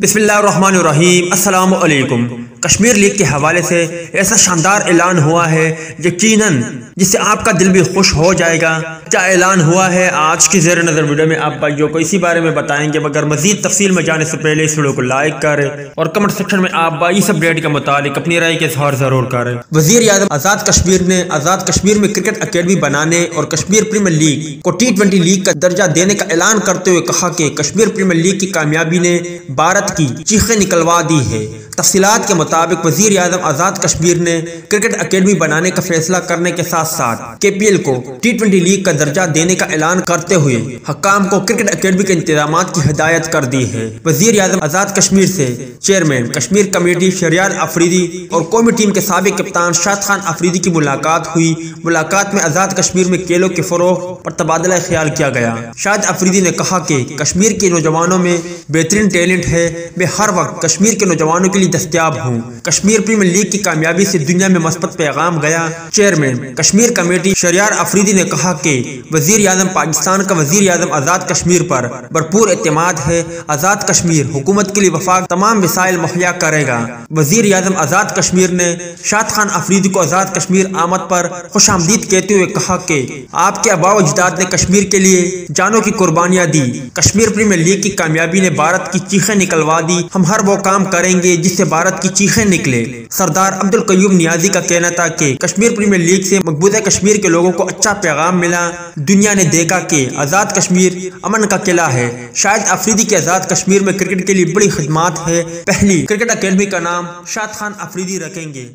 بسم اللہ الرحمن الرحیم۔ السلام علیکم۔ کشمیر لیگ کے حوالے سے ایسا شاندار اعلان ہوا ہے یقیناً جس سے آپ کا دل بھی خوش ہو جائے گا۔ کیا اعلان ہوا ہے آج کی زیر نظر ویڈیو میں آپ بھائیوں کو اسی بارے میں بتائیں گے، مگر مزید تفصیل میں جانے سے پہلے اس ویڈیو کو لائک کریں اور کمنٹ سیکشن میں آپ بھائی اس اپڈیٹ کے متعلق اپنی رائے کا اظہار ضرور کریں۔ وزیر اعظم آزاد کشمیر نے آزاد کشمیر میں کرکٹ اکیڈمی بنانے اور کشمیر پریمیئر لیگ کو T20 لیگ کا درجہ دینے کا اعلان کرتے ہوئے کہا کہ کشمیر پریمیئر لیگ کی کامیابی نے بھارت کی چیخیں نکلوا دی ہے۔ تفصیلات کے مطابق وزیر اعظم آزاد کشمیر نے کرکٹ اکیڈمی بنانے کا فیصلہ کرنے کے ساتھ ساتھ KPL کو T20 لیگ کا درجہ دینے کا اعلان کرتے ہوئے حکام کو کرکٹ اکیڈمی کے انتظامات کی ہدایت کر دی ہے۔ وزیر اعظم آزاد کشمیر سے چیئرمین کشمیر کمیٹی شہریار افریدی اور قومی ٹیم کے سابق کپتان شاد خان افریدی کی ملاقات ہوئی۔ ملاقات میں آزاد کشمیر میں کھیلوں کے فروغ پر تبادلہ خیال کیا گیا۔ شاد افریدی نے کہا کہ کشمیر کے نوجوانوں میں بہترین ٹیلنٹ ہے، میں ہر وقت کشمیر کے نوجوانوں کے لیے دستیاب ہوں۔ کشمیر پریمیئر لیگ کی کامیابی سے دنیا میں مثبت پیغام گیا۔ چیئرمین کشمیر کمیٹی شہریار افریدی نے کہا کہ وزیر اعظم پاکستان کا وزیر اعظم آزاد کشمیر پر بھرپور اعتماد ہے۔ آزاد کشمیر حکومت کے لیے وفاق تمام وسائل مہیا کرے گا۔ وزیر اعظم آزاد کشمیر نے شاد خان افریدی کو آزاد کشمیر آمد پر خوش آمدید کہتے ہوئے کہا کہ آپ کے آباء و اجداد نے کشمیر کے لیے جانوں کی قربانیاں دی۔ کشمیر پریمیئر لیگ کی کامیابی نے بھارت کی چیخیں نکلوا دی۔ ہم ہر وہ کام کریں گے جس سے بھارت کی چیخیں نکلے۔ سردار عبدالقیوم نیازی کا کہنا تھا کہ کشمیر پریمیئر لیگ سے مقبوضہ کشمیر کے لوگوں کو اچھا پیغام ملا۔ دنیا نے دیکھا کہ آزاد کشمیر امن کا قلعہ ہے۔ شاید افریدی کے آزاد کشمیر میں کرکٹ کے لیے بڑی خدمات ہے۔ پہلی کرکٹ اکیڈمی کا نام شاد خان افریدی رکھیں گے۔